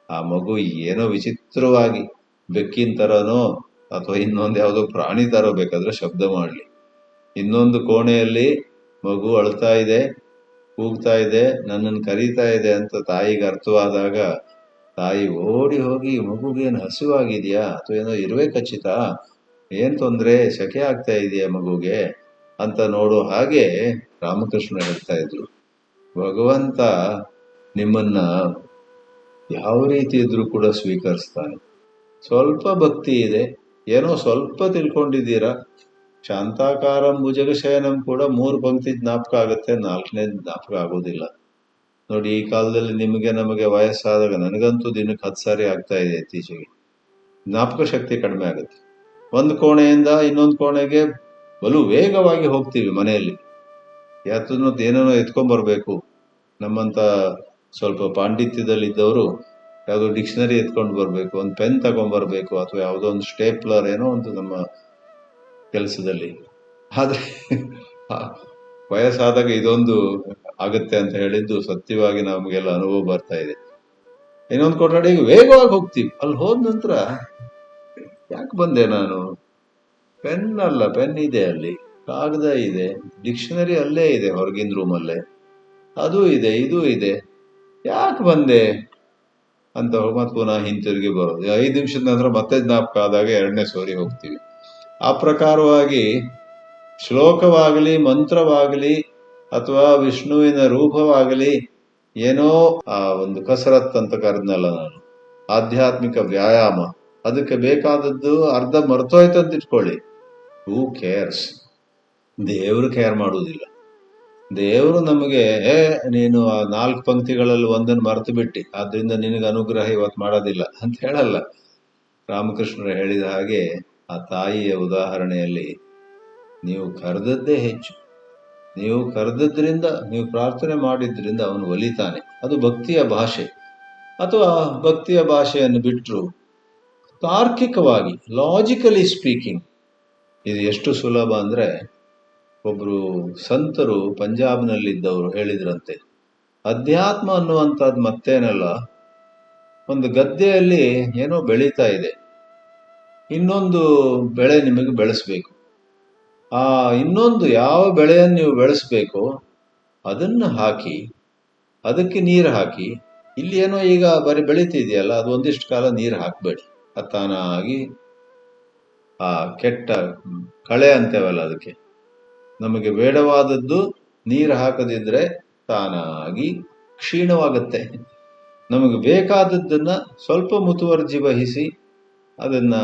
Speaker 1: ಆ ಮಗು ಏನೋ ವಿಚಿತ್ರವಾಗಿ ಬೆಕ್ಕಿನ ತರನೋ ಅಥವಾ ಇನ್ನೊಂದು ಯಾವುದೋ ಪ್ರಾಣಿ ತರ ಬೇಕಾದ್ರೆ ಶಬ್ದ ಮಾಡಲಿ, ಇನ್ನೊಂದು ಕೋಣೆಯಲ್ಲಿ ಮಗು ಅಳ್ತಾ ಇದೆ, ಕೂಗ್ತಾ ಇದೆ, ನನ್ನನ್ನು ಕರೀತಾ ಇದೆ ಅಂತ ತಾಯಿಗೆ ಅರ್ಥವಾದಾಗ ತಾಯಿ ಓಡಿ ಹೋಗಿ, ಮಗುಗೇನು ಹಸಿವಾಗಿದೆಯಾ ಅಥವಾ ಏನೋ ಇರುವೆ ಖಚಿತ, ಏನ್ ತೊಂದ್ರೆ, ಸೆಕೆ ಆಗ್ತಾ ಇದೆಯಾ ಮಗುಗೆ ಅಂತ ನೋಡೋ ಹಾಗೆ ರಾಮಕೃಷ್ಣ ಹೇಳ್ತಾ ಇದ್ರು. ಭಗವಂತ ನಿಮ್ಮನ್ನ ಯಾವ ರೀತಿ ಇದ್ರೂ ಕೂಡ ಸ್ವೀಕರಿಸ್ತಾನೆ. ಸ್ವಲ್ಪ ಭಕ್ತಿ ಇದೆ, ಏನೋ ಸ್ವಲ್ಪ ತಿಳ್ಕೊಂಡಿದ್ದೀರಾ, ಶಾಂತಾಕಾರಂ ಭುಜಗಶಯನಂ ಕೂಡ 3 ಪಂಕ್ತಿ ಜ್ಞಾಪಕ ಆಗುತ್ತೆ, 4ನೇ ಜ್ಞಾಪಕ ಆಗೋದಿಲ್ಲ. ನೋಡಿ, ಈ ಕಾಲದಲ್ಲಿ ನಮಗೆ ವಯಸ್ಸಾದಾಗ, ನನಗಂತೂ ದಿನಕ್ಕೆ 10 ಸಾರಿ ಆಗ್ತಾ ಇದೆ ಇತ್ತೀಚೆಗೆ, ಜ್ಞಾಪಕ ಶಕ್ತಿ ಕಡಿಮೆ ಆಗುತ್ತೆ. ಒಂದು ಕೋಣೆಯಿಂದ ಇನ್ನೊಂದು ಕೋಣೆಗೆ ಬಲು ವೇಗವಾಗಿ ಹೋಗ್ತೀವಿ. ಮನೆಯಲ್ಲಿ ಏನೋ ಎತ್ಕೊಂಡ್ಬರ್ಬೇಕು, ನಮ್ಮಂತ ಸ್ವಲ್ಪ ಪಾಂಡಿತ್ಯದಲ್ಲಿದ್ದವರು ಯಾವುದೋ ಡಿಕ್ಷನರಿ ಎತ್ಕೊಂಡು ಬರ್ಬೇಕು, ಒಂದು ಪೆನ್ ತಗೊಂಡ್ಬರ್ಬೇಕು, ಅಥವಾ ಯಾವುದೋ ಒಂದು ಸ್ಟೇಪ್ಲರ್, ಏನೋ ಒಂದು ನಮ್ಮ ಕೆಲಸದಲ್ಲಿ. ಆದ್ರೆ ವಯಸ್ಸಾದಾಗ ಇದೊಂದು ಆಗುತ್ತೆ ಅಂತ ಹೇಳಿದ್ದು ಸತ್ಯವಾಗಿ ನಮಗೆಲ್ಲ ಅನುಭವ ಬರ್ತಾ ಇದೆ. ಇನ್ನೊಂದು ಕೊಠಡಿಗೆ ವೇಗವಾಗಿ ಹೋಗ್ತೀವಿ, ಅಲ್ಲಿ ಹೋದ ನಂತರ ಯಾಕೆ ಬಂದೆ ನಾನು, ಪೆನ್ ಅಲ್ಲ, ಪೆನ್ ಇದೆ ಅಲ್ಲಿ, ಕಾಗದ ಇದೆ, ಡಿಕ್ಷನರಿ ಅಲ್ಲೇ ಇದೆ ಹೊರಗಿನ ರೂಮಲ್ಲೇ, ಅದು ಇದೆ, ಇದು ಇದೆ, ಯಾಕೆ ಬಂದೆ ಅಂತ ಮತ್ತೆ ಪುನಃ ಹಿಂತಿರುಗಿ ಬರೋದು. 5 ನಿಮಿಷದ ನಂತರ ಮತ್ತೆ ಜ್ಞಾಪಕ ಆದಾಗ 2ನೇ ಸೋರಿ ಹೋಗ್ತೀವಿ. ಆ ಪ್ರಕಾರವಾಗಿ ಶ್ಲೋಕವಾಗಲಿ, ಮಂತ್ರವಾಗಲಿ, ಅಥವಾ ವಿಷ್ಣುವಿನ ರೂಪವಾಗಲಿ, ಏನೋ ಆ ಒಂದು ಕಸರತ್ ಅಂತ ಕರೆದ್ನಲ್ಲ ನಾನು, ಆಧ್ಯಾತ್ಮಿಕ ವ್ಯಾಯಾಮ, ಅದಕ್ಕೆ ಬೇಕಾದದ್ದು ಅರ್ಧ ಮರ್ತೋಯ್ತಂತ ಇಟ್ಕೊಳ್ಳಿ. ಹೂ ಕೇರ್ಸ್? ದೇವರು ಕೇರ್ ಮಾಡುವುದಿಲ್ಲ. ದೇವರು ನಮಗೆ ನೀನು ಆ 4 ಪಂಕ್ತಿಗಳಲ್ಲಿ ಒಂದನ್ನು ಮರೆತು ಬಿಟ್ಟಿ, ಆದ್ರಿಂದ ನಿನಗೆ ಅನುಗ್ರಹ ಇವತ್ತು ಮಾಡೋದಿಲ್ಲ ಅಂತ ಹೇಳಲ್ಲ. ರಾಮಕೃಷ್ಣರು ಹೇಳಿದ ಹಾಗೆ ಆ ತಾಯಿಯ ಉದಾಹರಣೆಯಲ್ಲಿ ನೀವು ಕರೆದದ್ದೇ ಹೆಚ್ಚು. ನೀವು ಕರೆದದ್ರಿಂದ, ನೀವು ಪ್ರಾರ್ಥನೆ ಮಾಡಿದ್ರಿಂದ ಅವನು ಒಲಿತಾನೆ. ಅದು ಭಕ್ತಿಯ ಭಾಷೆ. ಅಥವಾ ಭಕ್ತಿಯ ಭಾಷೆಯನ್ನು ಬಿಟ್ಟರು ತಾರ್ಕಿಕವಾಗಿ, ಲಾಜಿಕಲಿ ಸ್ಪೀಕಿಂಗ್, ಇದು ಎಷ್ಟು ಸುಲಭ ಅಂದ್ರೆ, ಒಬ್ರು ಸಂತರು ಪಂಜಾಬ್ನಲ್ಲಿದ್ದವರು ಹೇಳಿದ್ರಂತೆ, ಅಧ್ಯಾತ್ಮ ಅನ್ನುವಂಥದ್ದು ಮತ್ತೇನಲ್ಲ, ಒಂದು ಗದ್ದೆಯಲ್ಲಿ ಏನೋ ಬೆಳೀತಾ ಇದೆ, ಇನ್ನೊಂದು ಬೆಳೆ ನಿಮಗೆ ಬೆಳೆಸ್ಬೇಕು. ಆ ಇನ್ನೊಂದು ಯಾವ ಬೆಳೆಯನ್ನು ನೀವು ಬೆಳೆಸ್ಬೇಕು ಅದನ್ನು ಹಾಕಿ, ಅದಕ್ಕೆ ನೀರು ಹಾಕಿ. ಇಲ್ಲಿ ಏನೋ ಈಗ ಬರೀ ಬೆಳೀತಿದೆಯಲ್ಲ, ಅದು ಒಂದಿಷ್ಟು ಕಾಲ ನೀರು ಹಾಕಬೇಡಿ, ಅದು ತಾನಾಗಿ ಆ ಕೆಟ್ಟ ಕಳೆ ಅಂತೇವಲ್ಲ, ಅದಕ್ಕೆ ನಮಗೆ ಬೇಡವಾದದ್ದು ನೀರು ಹಾಕದಿದ್ರೆ ತಾನಾಗಿ ಕ್ಷೀಣವಾಗುತ್ತೆ. ನಮಗೆ ಬೇಕಾದದ್ದನ್ನ ಸ್ವಲ್ಪ ಮುತುವರ್ಜಿ ವಹಿಸಿ ಅದನ್ನ,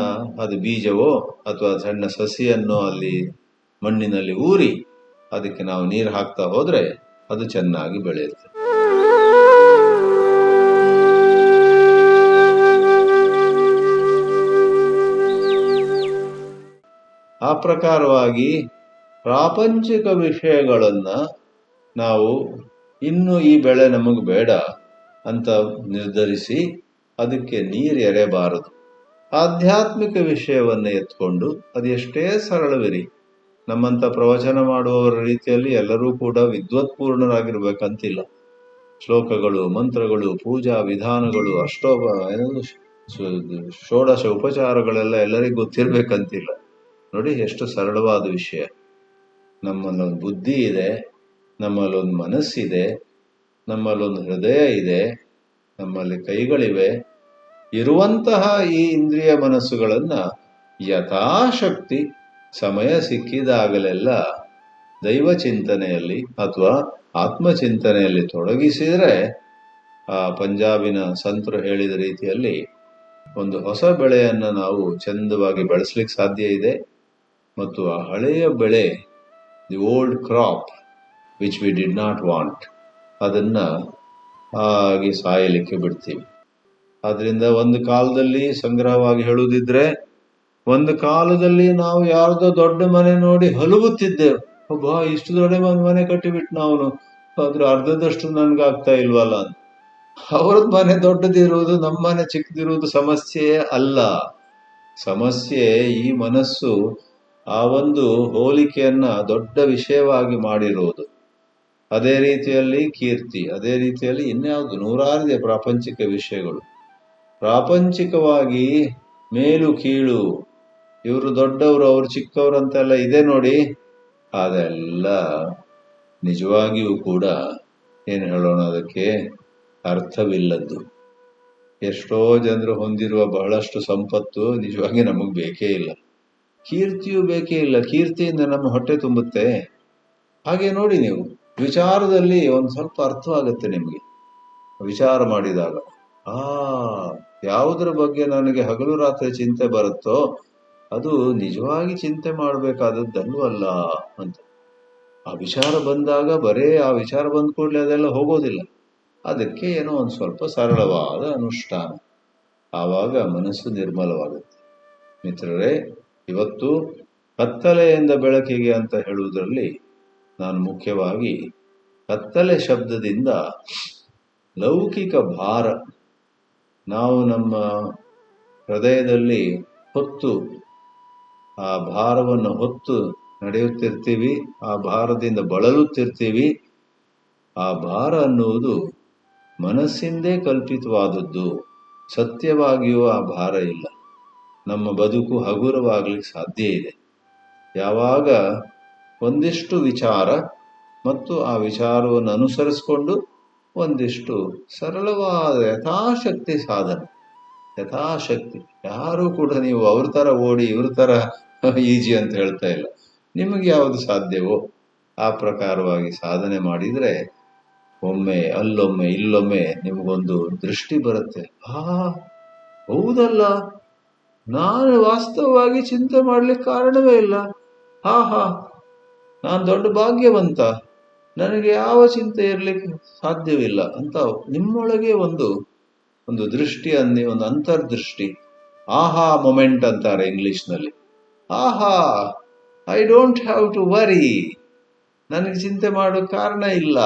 Speaker 1: ಅದು ಬೀಜವೋ ಅಥವಾ ಸಣ್ಣ ಸಸಿಯನ್ನೋ ಅಲ್ಲಿ ಮಣ್ಣಿನಲ್ಲಿ ಊರಿ ಅದಕ್ಕೆ ನಾವು ನೀರು ಹಾಕ್ತಾ ಹೋದ್ರೆ ಅದು ಚೆನ್ನಾಗಿ ಬೆಳೆಯುತ್ತೆ. ಆ ಪ್ರಕಾರವಾಗಿ ಪ್ರಾಪಂಚಿಕ ವಿಷಯಗಳನ್ನ ನಾವು ಇನ್ನು ಈ ಬೆಳೆ ನಮಗೆ ಬೇಡ ಅಂತ ನಿರ್ಧರಿಸಿ ಅದಕ್ಕೆ ನೀರು ಎರೆಬಾರದು. ಆಧ್ಯಾತ್ಮಿಕ ವಿಷಯವನ್ನ ಎತ್ಕೊಂಡು, ಅದು ಎಷ್ಟೇ ಸರಳವಿರಿ, ನಮ್ಮಂತ ಪ್ರವಚನ ಮಾಡುವವರ ರೀತಿಯಲ್ಲಿ ಎಲ್ಲರೂ ಕೂಡ ವಿದ್ವತ್ಪೂರ್ಣರಾಗಿರ್ಬೇಕಂತಿಲ್ಲ. ಶ್ಲೋಕಗಳು, ಮಂತ್ರಗಳು, ಪೂಜಾ ವಿಧಾನಗಳು, ಷೋಡಶ ಉಪಚಾರಗಳೆಲ್ಲ ಎಲ್ಲರಿಗೂ ಗೊತ್ತಿರ್ಬೇಕಂತಿಲ್ಲ. ನೋಡಿ ಎಷ್ಟು ಸರಳವಾದ ವಿಷಯ. ನಮ್ಮಲ್ಲೊಂದು ಬುದ್ಧಿ ಇದೆ, ನಮ್ಮಲ್ಲೊಂದು ಮನಸ್ಸಿದೆ, ನಮ್ಮಲ್ಲೊಂದು ಹೃದಯ ಇದೆ, ನಮ್ಮಲ್ಲಿ ಕೈಗಳಿವೆ. ಇರುವಂತಹ ಈ ಇಂದ್ರಿಯ ಮನಸ್ಸುಗಳನ್ನ ಯಥಾಶಕ್ತಿ ಸಮಯ ಸಿಕ್ಕಿದಾಗಲೆಲ್ಲ ದೈವ ಚಿಂತನೆಯಲ್ಲಿ ಅಥವಾ ಆತ್ಮಚಿಂತನೆಯಲ್ಲಿ ತೊಡಗಿಸಿದರೆ, ಆ ಪಂಜಾಬಿನ ಸಂತರು ಹೇಳಿದ ರೀತಿಯಲ್ಲಿ ಒಂದು ಹೊಸ ಬೆಳೆಯನ್ನ ನಾವು ಚಂದವಾಗಿ ಬೆಳೆಸ್ಲಿಕ್ಕೆ ಸಾಧ್ಯ ಇದೆ. ಮತ್ತು ಆ ಹಳೆಯ ಬೆಳೆ, the old crop which we did not want, ಅದನ್ನ ಹಾಗೆ ಸಾಯಲಿಕ್ಕೆ ಬಿಡ್ತೀವಿ. ಆದ್ರಿಂದ ಒಂದು ಕಾಲದಲ್ಲಿ ಸಂಗ್ರಹವಾಗಿ ಹೇಳುವುದಿದ್ರೆ, ಒಂದು ಕಾಲದಲ್ಲಿ ನಾವು ಯಾರ್ದೋ ದೊಡ್ಡ ಮನೆ ನೋಡಿ ಹಲುಗುತ್ತಿದ್ದೆವು. ಒಬ್ಬ ಇಷ್ಟು ದೊಡ್ಡ ಮನೆ ಕಟ್ಟಿಬಿಟ್ಟು ನಾವು ಅದ್ರ ಅರ್ಧದಷ್ಟು ನನ್ಗಾಗ್ತಾ ಇಲ್ವಲ್ಲ ಅಂತ. ಅವ್ರದ್ ಮನೆ ದೊಡ್ಡದಿರುವುದು, ನಮ್ಮ ಮನೆ ಚಿಕ್ಕದಿರುವುದು ಸಮಸ್ಯೆಯೇ ಅಲ್ಲ. ಸಮಸ್ಯೆ ಈ ಮನಸ್ಸು ಆ ಒಂದು ಹೋಲಿಕೆಯನ್ನ ದೊಡ್ಡ ವಿಷಯವಾಗಿ ಮಾಡಿರುವುದು. ಅದೇ ರೀತಿಯಲ್ಲಿ ಕೀರ್ತಿ, ಅದೇ ರೀತಿಯಲ್ಲಿ ಇನ್ಯಾವುದು ನೂರಾರಿದೆ ಪ್ರಾಪಂಚಿಕ ವಿಷಯಗಳು. ಪ್ರಾಪಂಚಿಕವಾಗಿ ಮೇಲು ಕೀಳು, ಇವರು ದೊಡ್ಡವರು ಅವರು ಚಿಕ್ಕವರು ಅಂತೆಲ್ಲ ಇದೆ ನೋಡಿ, ಅದೆಲ್ಲ ನಿಜವಾಗಿಯೂ ಕೂಡ ಏನು ಹೇಳೋಣ, ಅದಕ್ಕೆ ಅರ್ಥವಿಲ್ಲದ್ದು. ಎಷ್ಟೋ ಜನರು ಹೊಂದಿರುವ ಬಹಳಷ್ಟು ಸಂಪತ್ತು ನಿಜವಾಗಿ ನಮಗ್ ಬೇಕೇ ಇಲ್ಲ. ಕೀರ್ತಿಯೂ ಬೇಕೇ ಇಲ್ಲ. ಕೀರ್ತಿಯಿಂದ ನಮ್ಮ ಹೊಟ್ಟೆ ತುಂಬುತ್ತೆ. ಹಾಗೆ ನೋಡಿ, ನೀವು ವಿಚಾರದಲ್ಲಿ ಒಂದು ಸ್ವಲ್ಪ ಅರ್ಥವಾಗುತ್ತೆ ನಿಮಗೆ. ವಿಚಾರ ಮಾಡಿದಾಗ ಯಾವುದರ ಬಗ್ಗೆ ನನಗೆ ಹಗಲು ರಾತ್ರಿ ಚಿಂತೆ ಬರುತ್ತೋ ಅದು ನಿಜವಾಗಿ ಚಿಂತೆ ಮಾಡಬೇಕಾದದ್ದಲ್ವಲ್ಲ ಅಂತ. ಆ ವಿಚಾರ ಬಂದಾಗ ಬರೇ ಆ ವಿಚಾರ ಬಂದ ಕೂಡಲೇ ಅದೆಲ್ಲ ಹೋಗೋದಿಲ್ಲ. ಅದಕ್ಕೆ ಏನೋ ಒಂದು ಸ್ವಲ್ಪ ಸರಳವಾದ ಅನುಷ್ಠಾನ, ಆವಾಗ ಮನಸ್ಸು ನಿರ್ಮಲವಾಗುತ್ತೆ. ಮಿತ್ರರೇ, ಇವತ್ತು ಕತ್ತಲೆಯಿಂದ ಬೆಳಕಿಗೆ ಅಂತ ಹೇಳುವುದರಲ್ಲಿ ನಾನು ಮುಖ್ಯವಾಗಿ ಕತ್ತಲೆ ಶಬ್ದದಿಂದ ಲೌಕಿಕ ಭಾರ, ನಾವು ನಮ್ಮ ಹೃದಯದಲ್ಲಿ ಹೊತ್ತು ಆ ಭಾರವನ್ನು ಹೊತ್ತು ನಡೆಯುತ್ತಿರ್ತೀವಿ, ಆ ಭಾರದಿಂದ ಬಳಲುತ್ತಿರ್ತೀವಿ. ಆ ಭಾರ ಅನ್ನುವುದು ಮನಸ್ಸಿಂದೇ ಕಲ್ಪಿತವಾದದ್ದು. ಸತ್ಯವಾಗಿಯೂ ಆ ಭಾರ ಇಲ್ಲ. ನಮ್ಮ ಬದುಕು ಹಗುರವಾಗ್ಲಿಕ್ಕೆ ಸಾಧ್ಯ ಇದೆ ಯಾವಾಗ ಒಂದಿಷ್ಟು ವಿಚಾರ ಮತ್ತು ಆ ವಿಚಾರವನ್ನು ಅನುಸರಿಸಿಕೊಂಡು ಒಂದಿಷ್ಟು ಸರಳವಾದ ಯಥಾಶಕ್ತಿ ಸಾಧನೆ. ಯಥಾಶಕ್ತಿ, ಯಾರೂ ಕೂಡ ನೀವು ಅವ್ರ ತರ ಓಡಿ ಇವ್ರ ತರ ಈಜಿ ಅಂತ ಹೇಳ್ತಾ ಇಲ್ಲ. ನಿಮಗೆ ಯಾವುದು ಸಾಧ್ಯವೋ ಆ ಪ್ರಕಾರವಾಗಿ ಸಾಧನೆ ಮಾಡಿದ್ರೆ ಒಮ್ಮೆ ಅಲ್ಲೊಮ್ಮೆ ಇಲ್ಲೊಮ್ಮೆ ನಿಮಗೊಂದು ದೃಷ್ಟಿ ಬರುತ್ತೆ. ಹೌದಲ್ಲ, ನಾನು ವಾಸ್ತವವಾಗಿ ಚಿಂತೆ ಮಾಡ್ಲಿಕ್ಕೆ ಕಾರಣವೇ ಇಲ್ಲ. ನಾನು ದೊಡ್ಡ ಭಾಗ್ಯವಂತ. ನನಗೆ ಯಾವ ಚಿಂತೆ ಇರಲಿಕ್ಕೆ ಸಾಧ್ಯವಿಲ್ಲ ಅಂತ ನಿಮ್ಮೊಳಗೆ ಒಂದು ಒಂದು ದೃಷ್ಟಿ ಅನ್ನಿ, ಒಂದು ಅಂತರ್ದೃಷ್ಟಿ, ಆಹಾ ಮೊಮೆಂಟ್ ಅಂತಾರೆ ಇಂಗ್ಲಿಷ್ನಲ್ಲಿ. ಆಹಾ, I don't have to worry, ನನಗೆ ಚಿಂತೆ ಮಾಡೋ ಕಾರಣ ಇಲ್ಲ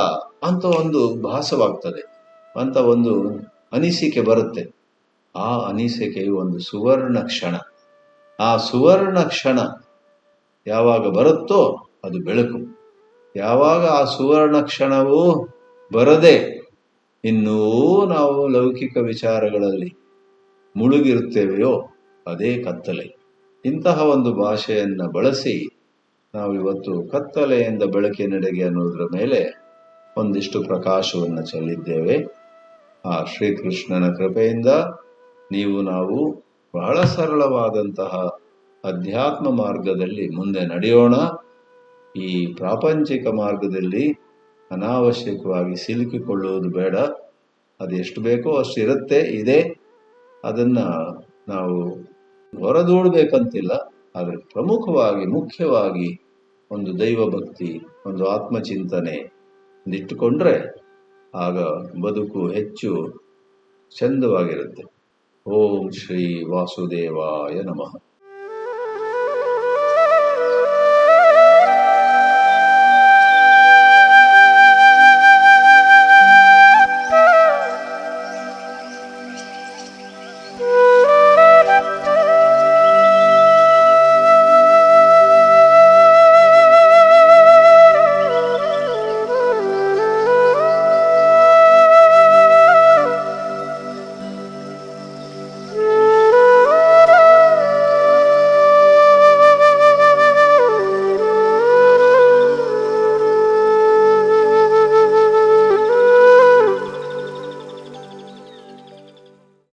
Speaker 1: ಅಂತ ಒಂದು ಭಾಸವಾಗ್ತದೆ, ಅಂತ ಒಂದು ಅನಿಸಿಕೆ ಬರುತ್ತೆ. ಆ ಅನಿಸಿಕೆಯು ಒಂದು ಸುವರ್ಣ ಕ್ಷಣ. ಆ ಸುವರ್ಣ ಕ್ಷಣ ಯಾವಾಗ ಬರುತ್ತೋ ಅದು ಬೆಳಕು. ಯಾವಾಗ ಆ ಸುವರ್ಣ ಕ್ಷಣವೂ ಬರದೆ ಇನ್ನೂ ನಾವು ಲೌಕಿಕ ವಿಚಾರಗಳಲ್ಲಿ ಮುಳುಗಿರುತ್ತೇವೆಯೋ ಅದೇ ಕತ್ತಲೆ. ಇಂತಹ ಒಂದು ಭಾಷೆಯನ್ನು ಬಳಸಿ ನಾವು ಇವತ್ತು ಕತ್ತಲೆಯಿಂದ ಬೆಳಕಿನೆಡೆಗೆ ಅನ್ನೋದರ ಮೇಲೆ ಒಂದಿಷ್ಟು ಪ್ರಕಾಶವನ್ನು ಚೆಲ್ಲಿದ್ದೇವೆ. ಆ ಶ್ರೀಕೃಷ್ಣನ ಕೃಪೆಯಿಂದ ನೀವು ನಾವು ಬಹಳ ಸರಳವಾದಂತಹ ಅಧ್ಯಾತ್ಮ ಮಾರ್ಗದಲ್ಲಿ ಮುಂದೆ ನಡೆಯೋಣ. ಈ ಪ್ರಾಪಂಚಿಕ ಮಾರ್ಗದಲ್ಲಿ ಅನಾವಶ್ಯಕವಾಗಿ ಸಿಲುಕಿಕೊಳ್ಳುವುದು ಬೇಡ. ಅದೆಷ್ಟು ಬೇಕೋ ಅಷ್ಟು ಇರುತ್ತೆ, ಇದೆ. ಅದನ್ನು ನಾವು ಹೊರದೂಡಬೇಕಂತಿಲ್ಲ. ಆದರೆ ಪ್ರಮುಖವಾಗಿ, ಮುಖ್ಯವಾಗಿ ಒಂದು ದೈವ ಭಕ್ತಿ, ಒಂದು ಆತ್ಮಚಿಂತನೆ ಇಟ್ಟುಕೊಂಡ್ರೆ ಆಗ ಬದುಕು ಹೆಚ್ಚು ಚಂದವಾಗಿರುತ್ತೆ. ಓಂ ಶ್ರೀ ವಾಸುದೇವಾಯ ನಮಃ.